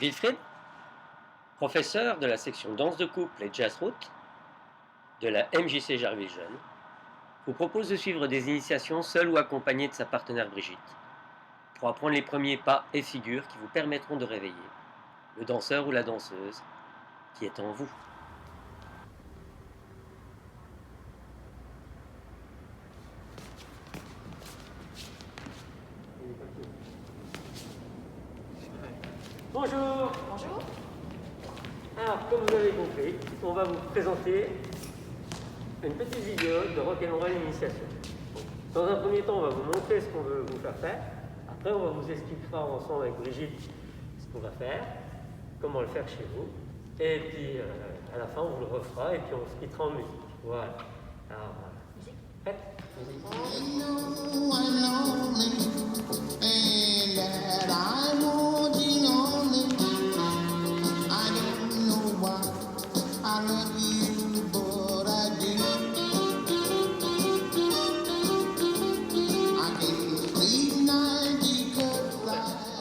Wilfried, professeur de la section danse de couple et jazz route de la MJC Jarville Jeune, vous propose de suivre des initiations seul ou accompagné de sa partenaire Brigitte, pour apprendre les premiers pas et figures qui vous permettront de réveiller le danseur ou la danseuse qui est en vous. Bonjour. Bonjour. Alors, comme vous avez compris, on va vous présenter une petite vidéo de rock'n'roll initiation. Dans un premier temps, on va vous montrer ce qu'on veut vous faire faire. Après, on va vous expliquer ensemble avec Brigitte ce qu'on va faire, comment le faire chez vous. Et puis, à la fin, on vous le refera et puis on se quittera en musique. Voilà. Alors, voilà. Musique. Prête ? Musique.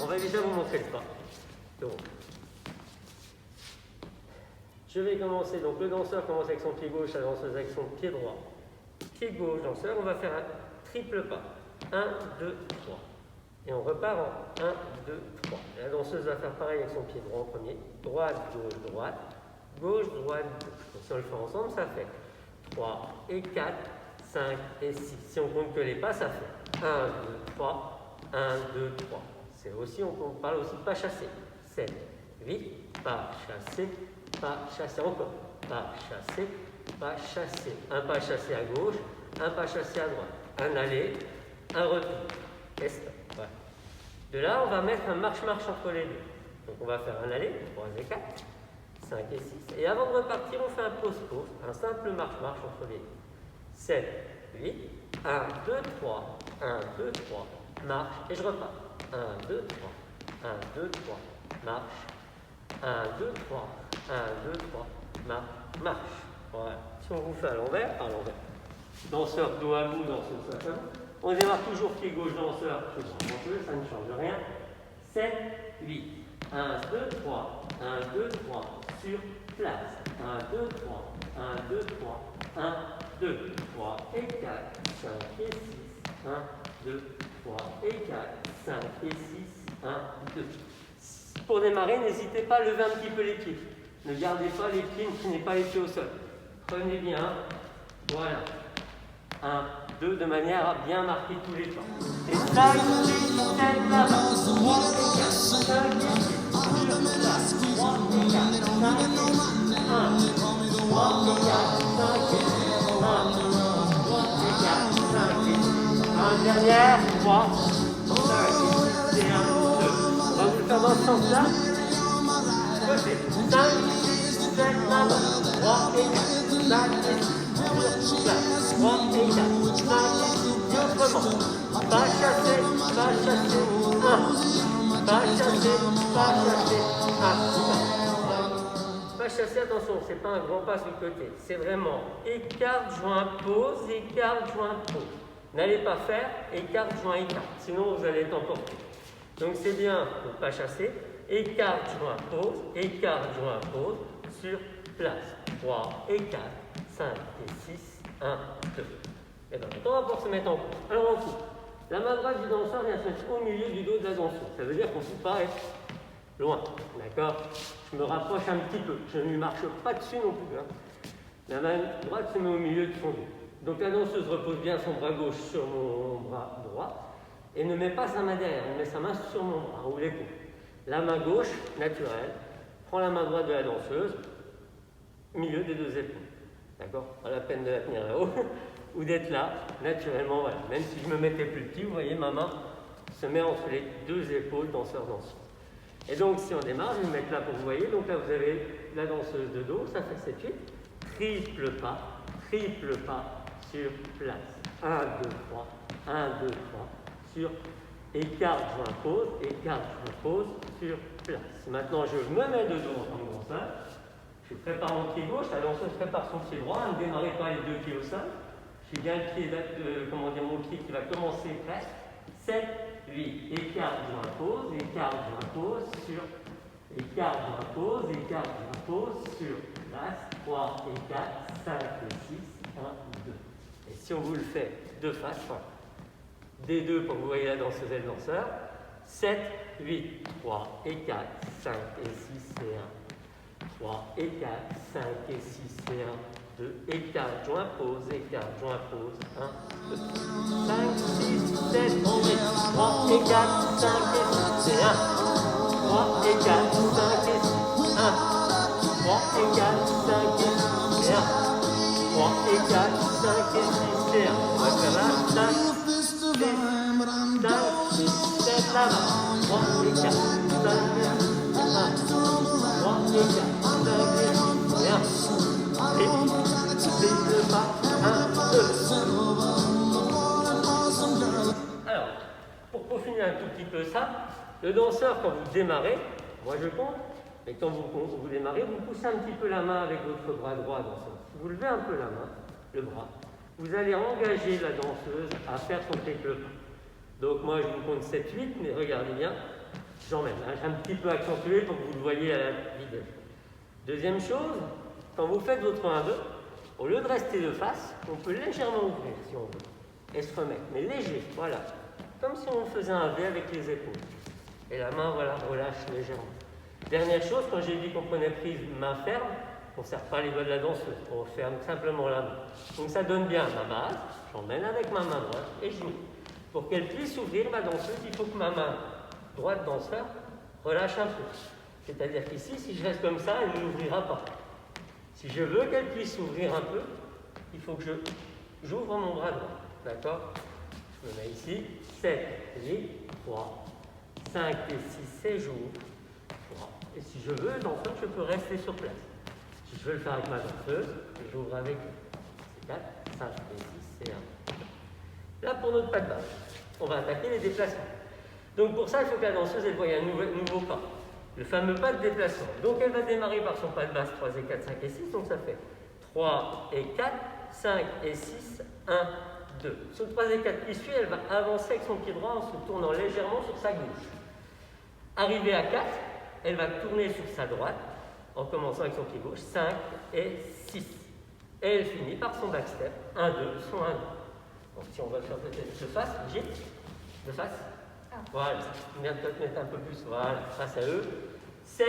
On va déjà vous montrer le pas. Donc, je vais commencer. Donc, le danseur commence avec son pied gauche, la danseuse avec son pied droit. Pied gauche, danseur, on va faire un triple pas. 1, 2, 3. Et on repart en 1, 2, 3. La danseuse va faire pareil avec son pied droit en premier. Droite, gauche, droite. Gauche, droite, gauche. Donc, si on le fait ensemble, ça fait 3 et 4, 5 et 6. Si on compte que les pas, ça fait 1, 2, 3, 1, 2, 3. C'est aussi, on parle aussi de pas chasser. 7, 8, pas chasser, pas chasser encore. Pas chasser, pas chasser. Un pas chassé à gauche, un pas chassé à droite. Un aller, un retour. Et stop. Voilà. De là, on va mettre un marche-marche entre les deux. Donc on va faire un aller, 3 et 4, 5 et 6. Et avant de repartir, on fait un pause-pause, un simple marche-marche entre les deux. 7, 8, 1, 2, 3, 1, 2, 3, marche, et je repars. 1, 2, 3, 1, 2, 3, marche. 1, 2, 3, 1, 2, 3, marche, marche. Voilà. Si on vous fait à l'envers, danseur dos à bout, danseuse face à vous. On démarre toujours pied gauche, danseur, pied droit, danseuse, ça ne change rien. 7, 8, 1, 2, 3, 1, 2, 3, sur place. 1, 2, 3, 1, 2, 3, 1, 2, 3 et 4, 5 et 6, 1, 2, 3 et 4, 5 et 6, 1, 2. Pour démarrer, n'hésitez pas à lever un petit peu les pieds. Ne gardez pas les pieds, ne tenez pas les pieds au sol. Prenez bien, voilà. 1, 2, de manière à bien marquer tous les pas. Et 5, 6, 7, là-bas. 3 et 4, 5 et 6, sur place. 3 et 4, 5 et 6, 1, 3 et 4, 5 et 6, 1, 3 et 4, 5 et 6. Un dernière, 3, 5 et 6, et 1, 2. On va vous le faire dans ce sens-là. Côté, 5, 6, 7, là-bas. 3 et 4, 5 et 6, sur place. 3 et 4, 5 et 6, et autrement. Pas chasser, 1. Pas chasser, 1. Pas chasser, attention, c'est pas un grand pas sur le côté. C'est vraiment écart, joint, pause, écart, joint, pause. N'allez pas faire écart, joint, écart. Sinon, vous allez être emporté. Donc, c'est bien de ne pas chasser. Écart, joint, pause, écart, joint, pause, sur place. 3 et 4, 5 et 6, 1, 2. Et bien maintenant, on va pouvoir se mettre en couple. Alors, en couple, la main droite du danseur vient se mettre au milieu du dos de la danseuse. Ça veut dire qu'on ne peut pas être loin. D'accord? Je me rapproche un petit peu. Je ne lui marche pas dessus non plus. Hein. La main droite se met au milieu de son dos. Donc, la danseuse repose bien son bras gauche sur mon bras droit et ne met pas sa main derrière. Elle met sa main sur mon bras ou l'épaule. La main gauche, naturelle, prend la main droite de la danseuse, milieu des deux épaules. D'accord? Pas la peine de la tenir là-haut ou d'être là, naturellement, voilà. Même si je me mettais plus petit, vous voyez, ma main se met entre les deux épaules danseur-danseuse. Et donc, si on démarre, je vais me mettre là pour que vous voyez. Donc là, vous avez la danseuse de dos, ça fait 7-8. Triple pas sur place. 1, 2, 3, 1, 2, 3, sur écart, joint, pause, écart, joint, pause, sur place. Maintenant, je me mets de dos en tant que danseur. Je prépare mon pied gauche, la danseuse prépare son pied droit. Ne démarrez pas les deux pieds au sol. J'ai bien le pied, mon pied qui va commencer presque. 7, 8, écart, joint, pause, sur écart, joint, pause, sur place, 3 et 4, 5 et 6, 1, 2. Et si on vous le fait de face, des deux pour que vous voyez la danseuse et le danseur, 7, 8, 3 et 4, 5 et 6 et 1, 3 et 4, 5 et 6 et 1, 2 et 4, joint, pause, 1, 2, 5, 6, 7, 8, 3 et 4, 5 et 6 et 1, 3 et 4, 5 et 6, 1, 3 et 4, 5 et 6 et 1, 3 et 4, 5 et 6 et 1, on va faire là, 5, 6, 7, là-bas, 3 et 4, 5 et 6, 1, 3 et 4, 5 et 6 et 1, et le pas, 1, 2. Alors, pour peaufiner un tout petit peu ça, le danseur, quand vous démarrez, moi je compte, mais quand vous démarrez, vous poussez un petit peu la main avec votre bras droit danseur. Vous levez un peu la main, le bras, vous allez engager la danseuse à faire son triple pas. Donc moi je vous compte 7, 8, mais regardez bien, j'emmène. J'ai un petit peu accentué pour que vous le voyez à la vidéo. Deuxième chose, quand vous faites votre 1, 2, au lieu de rester de face, on peut légèrement ouvrir si on veut, et se remettre, mais léger, voilà. Comme si on faisait un V avec les épaules. Et la main, voilà, relâche légèrement. Dernière chose, quand j'ai dit qu'on prenait prise main ferme, on ne serre pas les doigts de la danseuse, on ferme simplement la main. Donc ça donne bien ma base, j'emmène avec ma main droite et je joue. Pour qu'elle puisse ouvrir ma danseuse, il faut que ma main droite danseur relâche un peu. C'est-à-dire qu'ici, si je reste comme ça, elle n'ouvrira pas. Si je veux qu'elle puisse ouvrir un peu, il faut que j'ouvre mon bras droit. D'accord? Je me mets ici, 7, 8, 3, 5 et 6 et j'ouvre. 3. Et si je veux, danseur, je peux rester sur place. Si je veux le faire avec ma danseuse, j'ouvre avec 4, 5 et 6 et 1. Là, pour notre pas de base, on va attaquer les déplacements. Donc pour ça, il faut que la danseuse elle voie un nouveau pas. Le fameux pas de déplacement. Donc elle va démarrer par son pas de base 3 et 4, 5 et 6. Donc ça fait 3 et 4, 5 et 6, 1, 2. Sur le 3 et 4 qui suit, elle va avancer avec son pied droit en se tournant légèrement sur sa gauche. Arrivée à 4, elle va tourner sur sa droite en commençant avec son pied gauche, 5 et 6. Et elle finit par son backstep, 1, 2, son 1, 2. Donc si on va le faire peut-être de face, Gilles, de face. Voilà, on vient peut-être mettre un peu plus, voilà, face à eux. 7,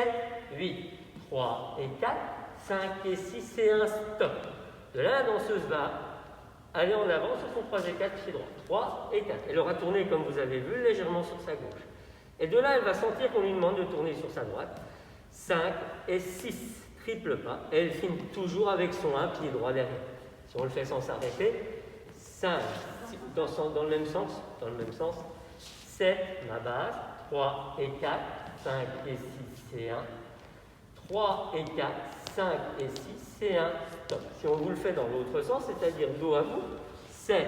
8, 3 et 4, 5 et 6 et 1, stop. De là, la danseuse va aller en avant sur son 3 et 4, pied droit. 3 et 4. Elle aura tourné, comme vous avez vu, légèrement sur sa gauche. Et de là, elle va sentir qu'on lui demande de tourner sur sa droite. 5 et 6, triple pas. Et elle finit toujours avec son 1, pied droit derrière. Si on le fait sans s'arrêter, 5, dans le même sens, 7, ma base, 3 et 4, 5 et 6 et 1, 3 et 4, 5 et 6 et 1, stop. Si on vous le fait dans l'autre sens, c'est-à-dire dos à vous, 7,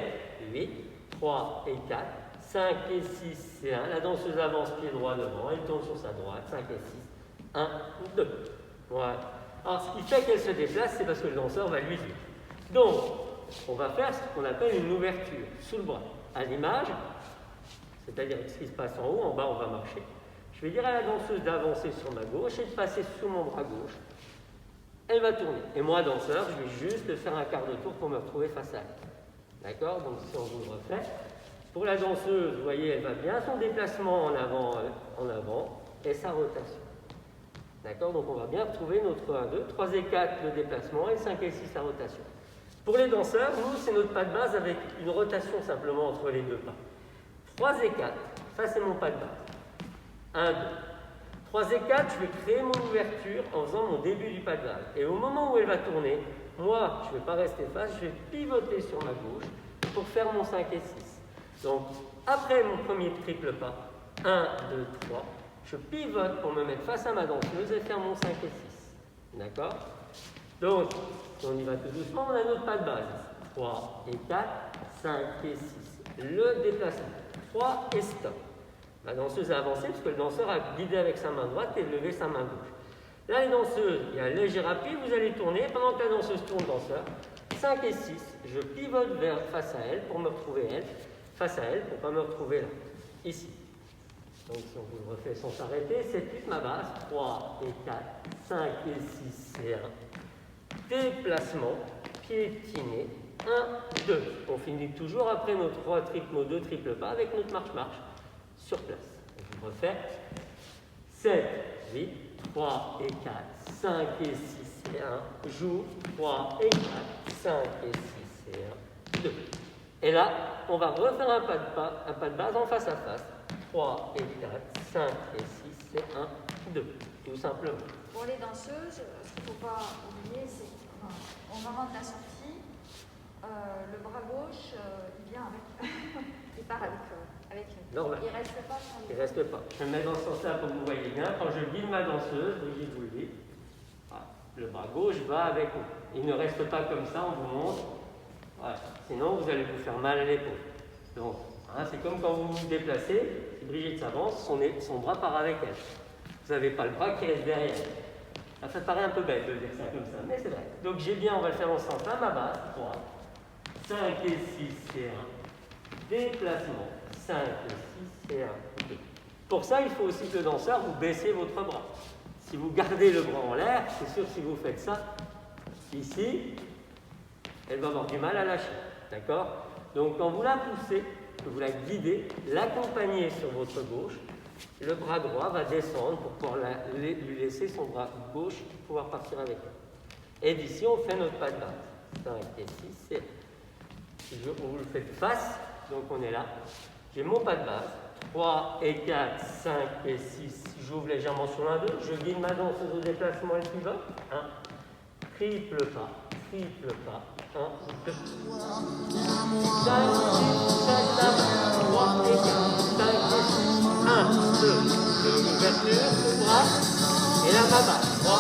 8, 3 et 4, 5 et 6 et 1, la danseuse avance pied droit devant, elle tourne sur sa droite, 5 et 6, 1, 2. Voilà. Alors ce qui fait qu'elle se déplace, c'est parce que le danseur va lui dire. Donc, on va faire ce qu'on appelle une ouverture sous le bras. À l'image, c'est-à-dire ce qui se passe en haut, en bas, on va marcher. Je vais dire à la danseuse d'avancer sur ma gauche et de passer sous mon bras gauche. Elle va tourner. Et moi, danseur, je vais juste faire un quart de tour pour me retrouver face à elle. D'accord? Donc, si on vous le refait. Pour la danseuse, vous voyez, elle va bien son déplacement en avant et sa rotation. D'accord? Donc, on va bien retrouver notre 1, 2, 3 et 4, le déplacement, et 5 et 6, la rotation. Pour les danseurs, nous, c'est notre pas de base avec une rotation simplement entre les deux pas. 3 et 4, ça c'est mon pas de base. 1, 2. 3 et 4, je vais créer mon ouverture en faisant mon début du pas de base. Et au moment où elle va tourner, moi, je ne vais pas rester face, je vais pivoter sur ma gauche pour faire mon 5 et 6. Donc, après mon premier triple pas, 1, 2, 3, je pivote pour me mettre face à ma danseuse et faire mon 5 et 6. D'accord? Donc, on y va tout doucement, on a notre pas de base. 3 et 4, 5 et 6. Le déplacement. 3 et stop. La danseuse a avancé parce que le danseur a guidé avec sa main droite et levé sa main gauche. Là, les danseuses, il y a un léger appui, vous allez tourner. Pendant que la danseuse tourne, danseur, 5 et 6, je pivote face à elle pour me retrouver elle, face à elle pour ne pas me retrouver là, ici. Donc si on vous le refait sans s'arrêter, 7, 8, ma base, 3 et 4, 5 et 6 et 1. Déplacement, piétiner, 1, 2. On finit toujours après nos 3 triples, nos 2 triples pas avec notre marche-marche sur place. Je vous refais. 7, 8, 3 et 4, 5 et 6 et 1. Joue, 3 et 4, 5 et 6 et 1, 2. Et là, on va refaire un pas de base en face à face. 3 et 4, 5 et 6 et 1, 2. Tout simplement. Pour les danseuses, ce qu'il ne faut pas oublier, c'est qu'au moment de la sortie, le bras gauche, il vient avec. Il part avec une. Normal. Il ne reste pas sur les. Il ne reste pas. Je me mets dans ce sens-là pour que vous voyez bien. Quand je guide ma danseuse, vous le dites, le bras gauche va avec nous. Il ne reste pas comme ça, on vous montre. Voilà. Sinon, vous allez vous faire mal à l'épaule. Donc, c'est comme quand vous vous déplacez, si Brigitte s'avance, son bras part avec elle. Vous n'avez pas le bras qui reste derrière. Ça paraît un peu bête de dire ça comme ça, mais c'est vrai. Donc j'ai bien, on va le faire ensemble. À ma base, 3, 5 et 6 et 1. Déplacement, 5 et 6 et 1, 2. Pour ça, il faut aussi que le danseur, vous baissez votre bras. Si vous gardez le bras en l'air, c'est sûr que si vous faites ça, ici, elle va avoir du mal à lâcher. D'accord? Donc quand vous la poussez, que vous la guidez, l'accompagnez sur votre gauche, le bras droit va descendre pour pouvoir lui laisser son bras gauche pouvoir partir avec elle. Et d'ici, on fait notre pas de base. 5 et 6 et 1. Vous le faites face, donc on est là. J'ai mon pas de base. 3 et 4, 5 et 6. J'ouvre légèrement sur l'un, 2. Je guide ma danseuse au déplacement, elle pivote. 1. Triple pas. 1, 2. 5, 6, 7, 3 et 4, 5 et 6. 1, 2. L'ouverture, le bras. Et la main 3,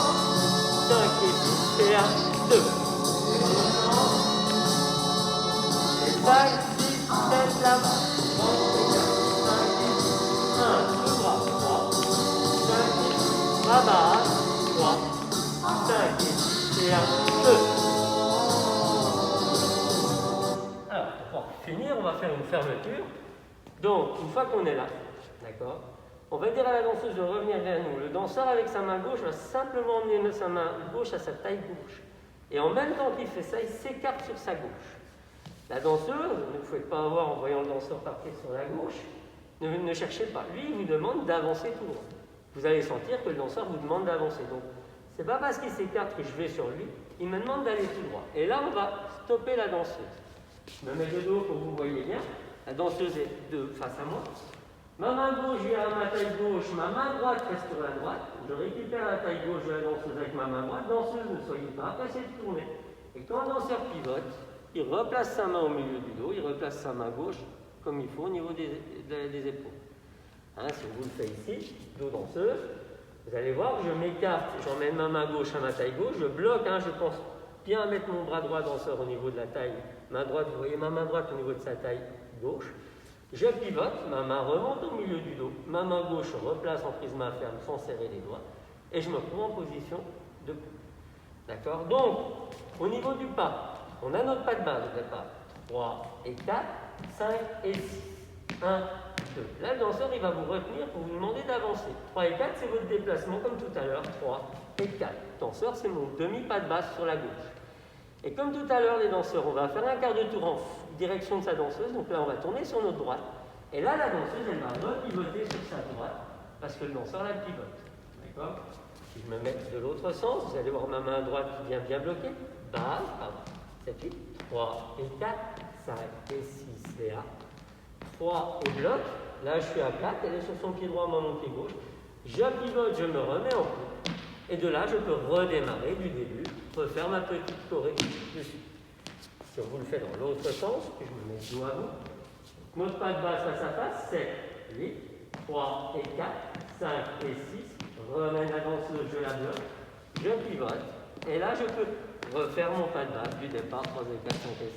5 et 6 et 1, 2. 5, 6, 7, la main. 3 et 4, 5 et 6. 1, le bras. 3, 5 et 6. Ma base. 3, 5 et 6 et 1, 2. Finir, on va faire une fermeture. Donc, une fois qu'on est là, d'accord, on va dire à la danseuse de revenir vers nous. Le danseur, avec sa main gauche, va simplement emmener sa main gauche à sa taille gauche. Et en même temps qu'il fait ça, il s'écarte sur sa gauche. La danseuse, ne vous faites pas avoir en voyant le danseur partir sur la gauche, ne cherchez pas. Lui, il vous demande d'avancer tout droit. Vous allez sentir que le danseur vous demande d'avancer. Donc, c'est pas parce qu'il s'écarte que je vais sur lui, il me demande d'aller tout droit. Et là, on va stopper la danseuse. Je me mets de dos pour que vous voyez bien. La danseuse est de face à moi. Ma main gauche vient à ma taille gauche, ma main droite reste sur la droite. Je récupère la taille gauche de la danseuse avec ma main droite. Danseuse, ne soyez pas pressée de tourner. Et quand un danseur pivote, il replace sa main au milieu du dos, il replace sa main gauche comme il faut au niveau des épaules. Si on vous le fait ici, dos danseuse, vous allez voir, je m'écarte, j'emmène ma main gauche à ma taille gauche, je bloque, je pense bien mettre mon bras droit danseur au niveau de la taille, main droite, vous voyez ma main droite au niveau de sa taille gauche. Je pivote, ma main remonte au milieu du dos, ma main gauche replace en prise main ferme sans serrer les doigts, et je me retrouve en position de coup. D'accord? Donc, au niveau du pas, on a notre pas de base au départ. 3 et 4, 5 et 6. 1, 2. Là, le danseur, il va vous retenir pour vous demander d'avancer. 3 et 4, c'est votre déplacement comme tout à l'heure. 3 et 4. Danseur, c'est mon demi-pas de base sur la gauche. Et comme tout à l'heure, les danseurs, on va faire un quart de tour en direction de sa danseuse. Donc là, on va tourner sur notre droite. Et là, la danseuse, elle va repivoter sur sa droite parce que le danseur la pivote. D'accord? Si je me mets de l'autre sens, vous allez voir ma main droite qui vient bien bloquer. Base, pardon. 7, 8, 3 et 4, 5 et 6 et 1. 3 et bloc. Là, je suis à 4, elle est sur son pied droit, moi mon pied gauche. Je pivote, je me remets en couple. Et de là, je peux redémarrer du début, refaire ma petite choré dessus. Si on vous le fait dans l'autre sens, je me mets le doigt à vous. Notre pas de base face à face, 7, 8, 3 et 4, 5 et 6. Je remets la danseuse, je la bloque. Je pivote. Et là, je peux refaire mon pas de base du départ, 3 et 4, 5 et 6.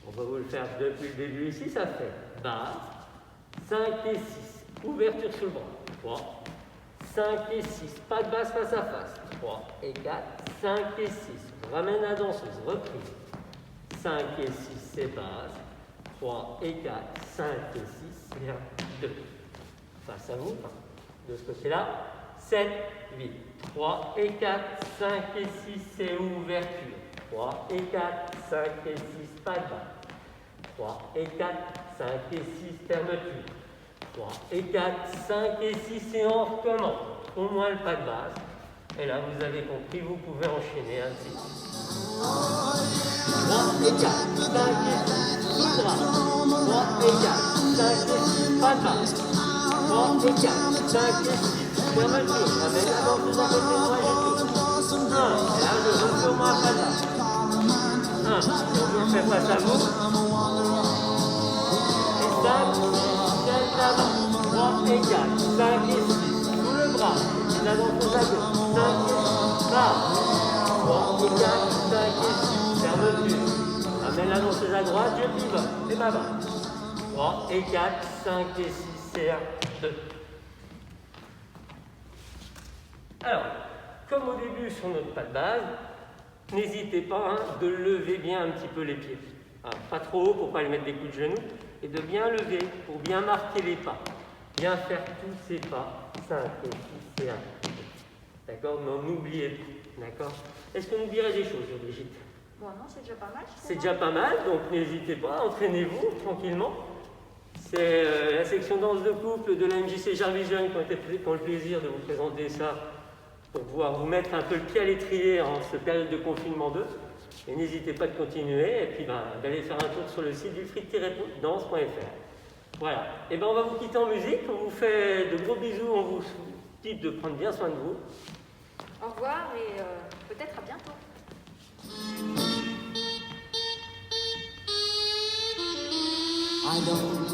On va vous le faire depuis le début ici, ça fait base, 5 et 6, ouverture sur le bras, 3, 5 et 6, pas de base face à face, 3 et 4, 5 et 6, ramène la danseuse, reprise, 5 et 6, c'est base, 3 et 4, 5 et 6, et 1, 2. face à vous, de ce côté-là. 7, 8, 3 et 4, 5 et 6, c'est ouverture. 3 et 4, 5 et 6, pas de bas. 3 et 4, 5 et 6, fermeture. 3 et 4, 5 et 6, et on recommence. Au moins le pas de base. Et là, vous avez compris, vous pouvez enchaîner ainsi. 3 et 4, 5 et 6, tout bras. 3 et 4, 5 et 6, pas de base. 3 et 4, 5 et 6. Fermeture, ramène la danse à côté droit et tout. 1, et là je veux sur moi pas là. 1, si on vous fait face à vous. Et 5, 6, 7 là-bas. 3 et 4, 5 et 6. Sous le bras, et la danse à gauche. 5 et 6, bas. 3 et 4, 5 et 6. Fermeture. Ramène la danse à droite, je pivote. Et bas bas. 3 et 4, 5 et 6, c'est 1, 2. Alors, comme au début sur notre pas de base, n'hésitez pas de lever bien un petit peu les pieds. Alors, pas trop haut pour ne pas les mettre des coups de genoux, et de bien lever pour bien marquer les pas. Bien faire tous ces pas. 5 et 6 et 1. D'accord? Mais n'oubliez pas. D'accord? Est-ce qu'on oublierait des choses, Brigitte? Bon, non, c'est déjà pas mal. C'est déjà pas mal, donc n'hésitez pas, entraînez-vous tranquillement. C'est la section danse de couple de la MJC Jarvis Jeune qui ont le plaisir de vous présenter ça pour pouvoir vous mettre un peu le pied à l'étrier en cette période de confinement 2. Et n'hésitez pas de continuer et puis d'aller faire un tour sur le site du free-danse.fr. Voilà. Et on va vous quitter en musique. On vous fait de gros bisous. On vous dit de prendre bien soin de vous. Au revoir et peut-être à bientôt. I don't